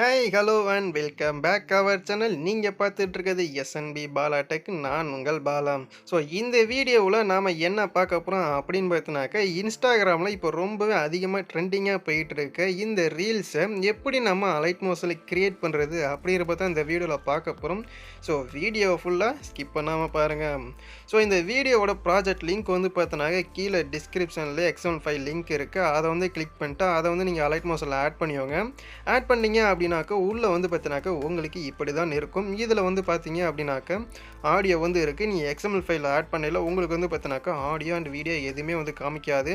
Hi hello and welcome back our channel. நீங்கள் பார்த்துட்டு இருக்கிறது எஸ்என்பி பாலா டெக். நான் உங்கள் பாலாம். ஸோ இந்த வீடியோவில் நாம் என்ன பார்க்க போகிறோம் அப்படின்னு பார்த்தினாக்கா, இன்ஸ்டாகிராமில் இப்போ ரொம்பவே அதிகமாக ட்ரெண்டிங்காக போயிட்டு இருக்க இந்த ரீல்ஸை எப்படி நம்ம அலைட் மோஷனில் க்ரியேட் பண்ணுறது அப்படிங்கிறத தான் இந்த வீடியோவில் பார்க்க போகிறோம். ஸோ வீடியோ ஃபுல்லாக ஸ்கிப் பண்ணாமல் பாருங்கள். ஸோ இந்த வீடியோவோட ப்ராஜெக்ட் லிங்க் வந்து பார்த்தோன்னாக்க கீழே டிஸ்கிரிப்ஷனில் XML ஃபைல் லிங்க் இருக்குது. அதை வந்து கிளிக் பண்ணிட்டு அதை வந்து நீங்கள் அலைட் மோஷனில் ஆட் பண்ணிக்கோங்க. ஆட் பண்ணிங்க அப்படின்னாக்கா உள்ளே வந்து பார்த்தினாக்கா உங்களுக்கு இப்படி தான் இருக்கும். இதில் வந்து பார்த்தீங்க அப்படின்னாக்கா ஆடியோ வந்து இருக்குது. நீங்கள் XML ஃபைலில் ஆட் பண்ணல உங்களுக்கு வந்து பார்த்தினாக்கா ஆடியோ அண்ட் வீடியோ எதுவுமே வந்து காமிக்காது.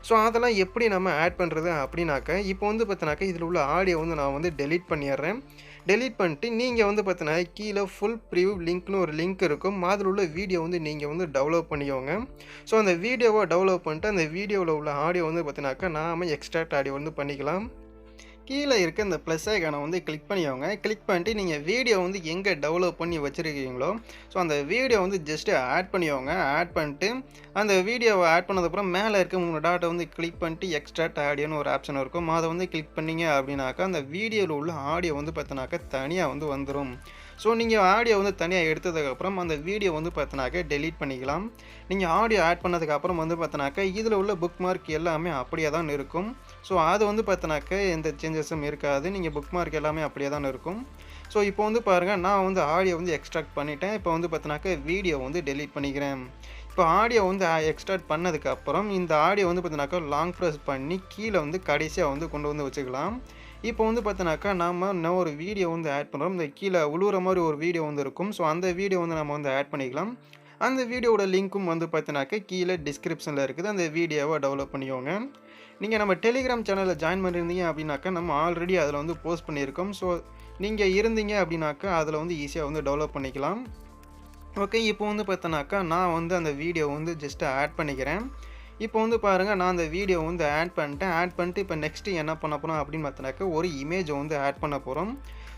ஸோ அதெல்லாம் எப்படி நம்ம ஆட் பண்ணுறது அப்படின்னாக்கா, இப்போ வந்து பார்த்தினாக்கா இதில் உள்ள ஆடியோ வந்து நான் வந்து டெலீட் பண்ணிடுறேன். டெலீட் பண்ணிட்டு நீங்கள் வந்து பார்த்தீங்கன்னா கீழே ஃபுல் ப்ரிவ்யூ லிங்க்னு ஒரு லிங்க் இருக்கும். அதில் உள்ள வீடியோ வந்து நீங்கள் வந்து டெவலப் பண்ணிக்கோங்க. ஸோ அந்த வீடியோவை டெவலப் பண்ணிட்டு அந்த வீடியோவில் உள்ள ஆடியோ வந்து பார்த்தினாக்கா நாம் எக்ஸ்ட்ராக்ட் ஆடியோ வந்து பண்ணிக்கலாம். கீழே இருக்க இந்த ப்ளஸ் ஐக்கானை வந்து கிளிக் பண்ணிக்கோங்க. கிளிக் பண்ணிட்டு நீங்கள் வீடியோ வந்து எங்கே டெவலப் பண்ணி வச்சுருக்கீங்களோ ஸோ அந்த வீடியோ வந்து ஜஸ்ட்டு ஆட் பண்ணிக்கோங்க. ஆட் பண்ணிட்டு அந்த வீடியோவை ஆட் பண்ணதுக்கப்புறம் மேலே இருக்க 3 டாட்டை வந்து கிளிக் பண்ணிட்டு எக்ஸ்ட்ராக்ட் ஆடியோன்னு ஒரு ஆப்ஷன் இருக்கும். அதை வந்து கிளிக் பண்ணிங்க அப்படின்னாக்கா அந்த வீடியோவில் உள்ள ஆடியோ வந்து பார்த்தினாக்கா தனியாக வந்து வந்துடும். ஸோ நீங்கள் ஆடியோ வந்து தனியாக எடுத்ததுக்கப்புறம் அந்த வீடியோ வந்து பார்த்தினாக்கா டெலீட் பண்ணிக்கலாம். நீங்கள் ஆடியோ ஆட் பண்ணதுக்கப்புறம் வந்து பார்த்தினாக்கா இதில் உள்ள புக் மார்க் எல்லாமே அப்படியே தான் இருக்கும். ஸோ அது வந்து பார்த்தினாக்கா எந்த சேஞ்சஸும் இருக்காது. நீங்கள் புக் மார்க் எல்லாமே அப்படியே தான் இருக்கும். ஸோ இப்போ வந்து பாருங்கள், நான் வந்து ஆடியோ வந்து எக்ஸ்ட்ராக்ட் பண்ணிட்டேன். இப்போ வந்து பார்த்தினாக்கா வீடியோ வந்து டெலீட் பண்ணிக்கிறேன். இப்போ ஆடியோ வந்து எக்ஸ்ட்ராக்ட் பண்ணதுக்கப்புறம் இந்த ஆடியோ வந்து பார்த்தினாக்கா லாங் ப்ரெஸ் பண்ணி கீழே வந்து கடைசியாக வந்து கொண்டு வந்து வச்சுக்கலாம். இப்போ வந்து பார்த்தினாக்கா நாம் இன்னும் ஒரு வீடியோ வந்து ஆட் பண்ணுறோம். இந்த கீழே உழுவுற மாதிரி ஒரு வீடியோ வந்து இருக்கும். ஸோ அந்த வீடியோ வந்து நம்ம வந்து ஆட் பண்ணிக்கலாம். அந்த வீடியோவோட லிங்க்கும் வந்து பார்த்தினாக்கா கீழே டிஸ்கிரிப்ஷனில் இருக்குது. அந்த வீடியோவை டெவலப் பண்ணிக்கோங்க. நீங்கள் நம்ம டெலிகிராம் சேனலில் ஜாயின் பண்ணியிருந்தீங்க அப்படின்னாக்கா நம்ம ஆல்ரெடி அதில் வந்து போஸ்ட் பண்ணியிருக்கோம். ஸோ நீங்கள் இருந்தீங்க அப்படின்னாக்கா அதில் வந்து ஈஸியாக வந்து டெவலப் பண்ணிக்கலாம். ஓகே, இப்போ வந்து பார்த்தோன்னாக்கா நான் வந்து அந்த வீடியோ வந்து ஜஸ்ட்டு ஆட் பண்ணிக்கிறேன். இப்போ வந்து பாருங்கள், நான் அந்த வீடியோ வந்து ஆட் பண்ணிட்டேன். ஆட் பண்ணிட்டு இப்போ நெக்ஸ்ட்டு என்ன பண்ண போகிறோம் அப்படின்னு பார்த்தோன்னாக்கா ஒரு இமேஜை வந்து ஆட் பண்ண போகிறோம்.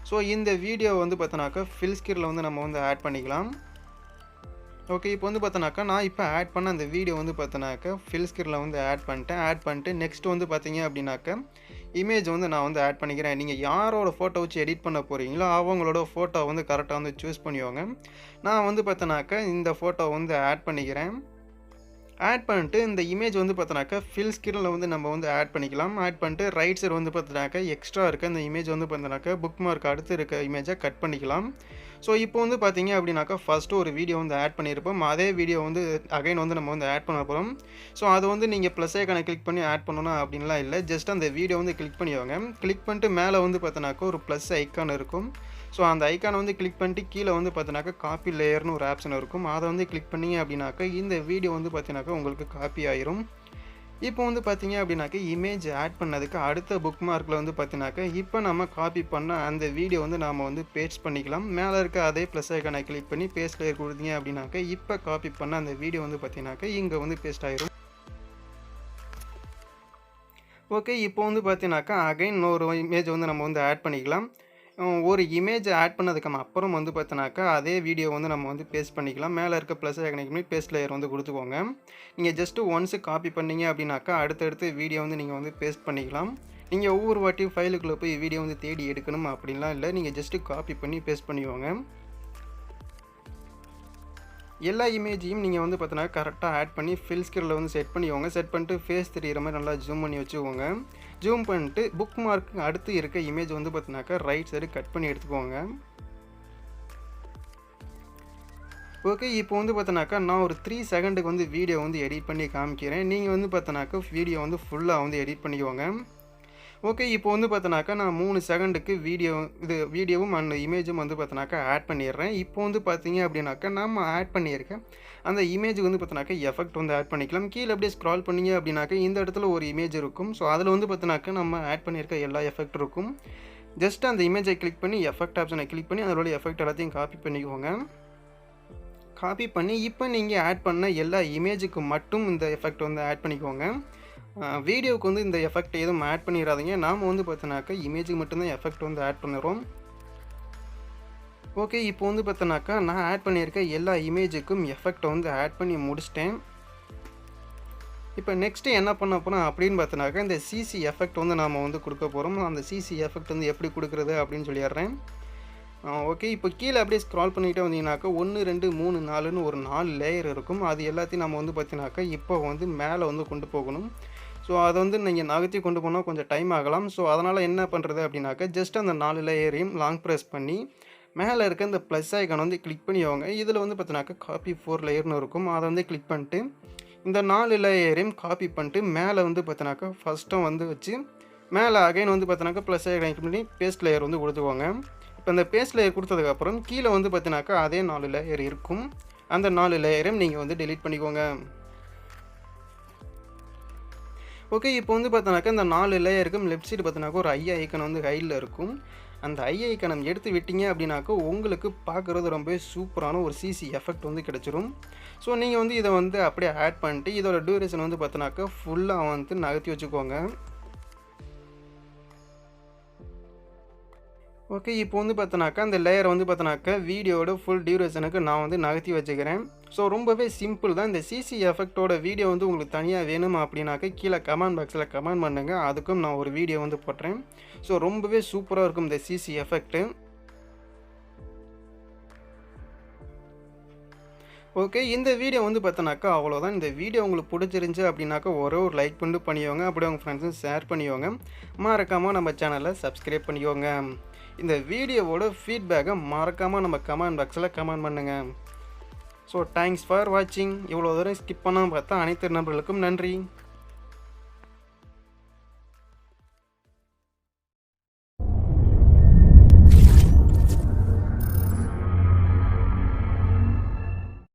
ஸோ இந்த வீடியோ வந்து பார்த்தோன்னாக்கா ஃபில் ஸ்க்ரீனில் வந்து நம்ம வந்து ஆட் பண்ணிக்கலாம். ஓகே, இப்போ வந்து பார்த்தோன்னாக்கா நான் இப்போ ஆட் பண்ண அந்த வீடியோ வந்து பார்த்தோன்னாக்கா ஃபில் ஸ்க்ரீனில் வந்து ஆட் பண்ணிட்டேன். ஆட் பண்ணிட்டு நெக்ஸ்ட் வந்து பார்த்தீங்க அப்படின்னாக்கா இமேஜ் வந்து நான் வந்து ஆட் பண்ணிக்கிறேன். நீங்கள் யாரோட ஃபோட்டோ வச்சு எடிட் பண்ண போகிறீங்களோ அவங்களோட ஃபோட்டோ வந்து கரெக்டாக வந்து சூஸ் பண்ணிக்கோங்க. நான் வந்து பார்த்தோன்னாக்கா இந்த ஃபோட்டோ வந்து ஆட் பண்ணிக்கிறேன். ஆட் பண்ணிட்டு இந்த இமேஜ் வந்து பார்த்தோன்னாக்கா ஃபில் ஸ்க்ரீனில் வந்து நம்ம வந்து ஆட் பண்ணிக்கலாம். ஆட் பண்ணிட்டு ரைட் சைடு வந்து பார்த்தோன்னாக்கா எக்ஸ்ட்ரா இருக்க அந்த இமேஜ் வந்து பார்த்தோன்னாக்கா புக் மார்க் அடுத்து இருக்க இமேஜை கட் பண்ணிக்கலாம். ஸோ இப்போ வந்து பார்த்தீங்க அப்படின்னாக்கா ஃபஸ்ட்டு ஒரு வீடியோ வந்து ஆட் பண்ணியிருப்போம். அதே வீடியோ வந்து அகைன் வந்து நம்ம வந்து ஆட் பண்ண போகிறோம். ஸோ அது வந்து நீங்கள் ப்ளஸ் ஐக்கானை கிளிக் பண்ணி ஆட் பண்ணணும் அப்படின்லாம் இல்லை. ஜஸ்ட் அந்த வீடியோ வந்து கிளிக் பண்ணிக்கோங்க. கிளிக் பண்ணிட்டு மேலே வந்து பார்த்தோன்னாக்கா ஒரு ப்ளஸ் ஐக்கான் இருக்கும். ஸோ அந்த ஐக்கானை வந்து கிளிக் பண்ணிட்டு கீழே வந்து பார்த்தீங்கன்னாக்கா காப்பி லேயர்னு ஒரு ஆப்ஷன் இருக்கும். அதை வந்து கிளிக் பண்ணிங்க அப்படின்னாக்கா இந்த வீடியோ வந்து பார்த்தீங்கன்னாக்கா உங்களுக்கு காப்பி ஆயிரும். இப்போ வந்து பார்த்தீங்க அப்படின்னாக்கா இமேஜ் ஆட் பண்ணதுக்கு அடுத்த புக் மார்க்கில் வந்து பார்த்தீங்கன்னாக்கா இப்போ நம்ம காப்பி பண்ண அந்த வீடியோ வந்து நாம் வந்து பேஸ்ட் பண்ணிக்கலாம். மேலே இருக்க அதே ப்ளஸ் ஐக்கானை கிளிக் பண்ணி பேஸ்ட் லேயர் கொடுத்தீங்க அப்படின்னாக்கா இப்போ காப்பி பண்ண அந்த வீடியோ வந்து பார்த்தீங்கன்னாக்கா இங்கே வந்து பேஸ்ட் ஆயிரும். ஓகே, இப்போ வந்து பார்த்தீங்கன்னாக்கா அகைன் இன்னொரு இமேஜ் வந்து நம்ம வந்து ஆட் பண்ணிக்கலாம். ஒரு இமேஜ் ஆட் பண்ணதுக்கு அப்புறம் வந்து பார்த்தோன்னாக்கா அதே வீடியோ வந்து நம்ம வந்து பேஸ்ட் பண்ணிக்கலாம். மேலே இருக்க ப்ளஸ் ஐக்கனை கிளிக் பண்ணி பேஸ்ட் லேயர் வந்து கொடுத்துக்கோங்க. நீங்கள் ஜஸ்ட்டு ஒன்ஸு காப்பி பண்ணீங்க அப்படின்னாக்கா அடுத்தடுத்து வீடியோ வந்து நீங்கள் வந்து பேஸ்ட் பண்ணிக்கலாம். நீங்கள் ஒவ்வொரு வாட்டியும் ஃபைலுக்குள்ளே போய் வீடியோ வந்து தேடி எடுக்கணும் அப்படின்லாம் இல்லை. நீங்கள் ஜஸ்ட்டு காப்பி பண்ணி பேஸ்ட் பண்ணிக்கோங்க. எல்லா இமேஜையும் நீங்கள் வந்து பார்த்தீங்கன்னா கரெக்டாக ஆட் பண்ணி ஃபில் ஸ்க்ரீனில் வந்து செட் பண்ணிக்கோங்க. செட் பண்ணிட்டு ஃபேஸ் தெரிகிற மாதிரி நல்லா ஜூம் பண்ணி வச்சுக்கோங்க. ஜூம் பண்ணிட்டு புக் மார்க்கு அடுத்து இருக்க இமேஜ் வந்து பார்த்தீங்கன்னாக்கா ரைட் சைடு கட் பண்ணி எடுத்துக்கோங்க. ஓகே, இப்போ வந்து பார்த்தீங்கன்னாக்கா நான் ஒரு 3 செகண்டுக்கு வந்து வீடியோ வந்து எடிட் பண்ணி காமிக்கிறேன். நீங்கள் வந்து பார்த்தீங்கன்னாக்கா வீடியோ வந்து ஃபுல்லாக வந்து எடிட் பண்ணிக்கோங்க. ஓகே, இப்போ வந்து பார்த்தோன்னாக்கா நான் 3 செகண்டுக்கு வீடியோவும் அண்ட் இமேஜும் வந்து பார்த்தோன்னாக்கா ஆட் பண்ணிடுறேன். இப்போ வந்து பார்த்தீங்க அப்படின்னாக்கா நம்ம ஆட் பண்ணியிருக்கேன் அந்த இமேஜுக்கு வந்து பார்த்தோன்னாக்கா எஃபெக்ட் வந்து ஆட் பண்ணிக்கலாம். கீழே அப்படியே ஸ்க்ரால் பண்ணிங்க அப்படின்னாக்கா இந்த இடத்துல ஒரு இமேஜ் இருக்கும். ஸோ அதில் வந்து பார்த்தோன்னாக்கா நம்ம ஆட் பண்ணியிருக்க எல்லா எஃபெக்ட் இருக்கும். ஜஸ்ட் அந்த இமேஜை கிளிக் பண்ணி எஃபெக்ட் ஆப்ஷனை கிளிக் பண்ணி அதோட எஃபெக்ட் எல்லாத்தையும் காப்பி பண்ணிக்கோங்க. காப்பி பண்ணி இப்போ நீங்கள் ஆட் பண்ண எல்லா இமேஜுக்கு மட்டும் இந்த எஃபெக்ட் வந்து ஆட் பண்ணிக்கோங்க. வீடியோவுக்கு வந்து இந்த எஃபெக்ட் எதுவும் ஆட் பண்ணிடாதீங்க. நாம் வந்து பார்த்தோன்னாக்கா இமேஜுக்கு மட்டும்தான் எஃபெக்ட் வந்து ஆட் பண்ணுறோம். ஓகே, இப்போ வந்து பார்த்தோன்னாக்கா நான் ஆட் பண்ணியிருக்க எல்லா இமேஜுக்கும் எஃபெக்ட் வந்து ஆட் பண்ணி முடிச்சிட்டேன். இப்போ நெக்ஸ்ட்டு என்ன பண்ண போறோம் அப்படின்னு பார்த்தோன்னாக்கா, இந்த சிசி எஃபெக்ட் வந்து நாம வந்து குடுக்க போறோம். அந்த சிசி எஃபெக்ட் வந்து எப்படி குடுக்குறது அப்படின்னு சொல்லிடுறேன். ஓகே. இப்போ கீழ அப்படியே ஸ்க்ரால் பண்ணிக்கிட்டே வந்தீங்கன்னாக்கா, 1, 2, 3, 4ன்னு ஒரு 4 லேயர் இருக்கும். அது எல்லாத்தையும் நம்ம வந்து பார்த்தீங்கன்னாக்கா, இப்போ வந்து மேல வந்து கொண்டு போகணும். ஸோ அத வந்து நீங்க நகர்த்தி கொண்டு போனா கொஞ்சம் டைம் ஆகலாம். ஸோ அதனால என்ன பண்றது அப்படின்னாக்கா, ஜஸ்ட் அந்த 4 லேயரையும் லாங் பிரஸ் பண்ணி, மேல இருக்க இந்த ப்ளஸ் ஐகான வந்து கிளிக் பண்ணிக்கோங்க. இதில வந்து பார்த்தீங்கன்னாக்கா, காப்பி 4 லேயர்னு இருக்கும். அத வந்து கிளிக் பண்ணிட்டு, இந்த 4 லேயரையும் காப்பி பண்ணிட்டு, மேல வந்து பார்த்தீங்கன்னாக்கா, ஃபர்ஸ்ட்டும் வந்து வச்சு, மேல அகைன் வந்து பார்த்தீங்கன்னாக்கா, ப்ளஸ் ஐகான கிளிக் பண்ணி பேஸ்ட் லேயர் வந்து குடுத்துக்கோங்க. இப்போ இந்த பேஸ்ட் லேயர் குடுத்ததுக்கப்புறம், கீழ வந்து பார்த்தீங்கன்னாக்கா, அதே 4 லேயர் இருக்கும். அந்த 4 லேயரையும் நீங்க வந்து டெலீட் பண்ணிக்கோங்க. ஓகே. இப்போ வந்து பார்த்தோன்னாக்கா, இந்த 4 லேயருக்கும் லெஃப்ட் சைடு பார்த்தோன்னாக்கா, ஒரு ஐ ஐகான் வந்து ஹைட்ல இருக்கும். அந்த ஐ ஐகான எடுத்து விட்டீங்க அப்படின்னாக்கா, உங்களுக்கு பார்க்குறது ரொம்பவே சூப்பரான ஒரு சிசி எஃபெக்ட் வந்து கிடைச்சிரும். ஸோ நீங்க வந்து இத வந்து அப்படியே ஆட் பண்ணிட்டு, இதோட டியூரேஷன் வந்து பார்த்தோன்னாக்கா, ஃபுல்லா வந்து நகர்த்தி வச்சுக்கோங்க. ஓகே. இப்போ வந்து பார்த்தோன்னாக்கா, அந்த லேயர வந்து பார்த்தோன்னாக்கா, வீடியோவோட ஃபுல் டியூரேஷனுக்கு நான் வந்து நகர்த்தி வச்சுக்கிறேன். ஸோ ரொம்பவே சிம்பிள் தான். இந்த சிசி எஃபெக்ட்டோட வீடியோ வந்து உங்களுக்கு தனியா வேணும் அப்படின்னாக்கா, கீழ கமெண்ட் பாக்ஸ்ல கமெண்ட் பண்ணுங்க. அதுக்கும் நான் ஒரு வீடியோ வந்து போடுறேன். ஸோ ரொம்பவே சூப்பரா இருக்கும் இந்த சிசி எஃபெக்ட்டு. ஓகே. இந்த வீடியோ வந்து பார்த்தோன்னாக்கா, அவ்வளோதான். இந்த வீடியோ உங்களுக்கு புடிச்சிருந்துச்சு அப்படின்னாக்கா, ஒரே ஒரு லைக் மட்டும் பண்ணிக்கோங்க. அப்படியே உங்க ஃப்ரெண்ட்ஸுக்கும் ஷேர் பண்ணிக்கோங்க. மறக்காம நம்ம சேனல சப்ஸ்கிரைப் பண்ணிக்கோங்க. இந்த வீடியோவோட ஃபீட்பேக்க மறக்காம நம்ம கமெண்ட் பாக்ஸ்ல கமெண்ட் பண்ணுங்க. ஸோ தேங்க்ஸ் ஃபார் வாட்சிங். இவ்வளோ தூரம் ஸ்கிப் பண்ணாம பார்த்த அனைத்து நண்பர்களுக்கும் நன்றி.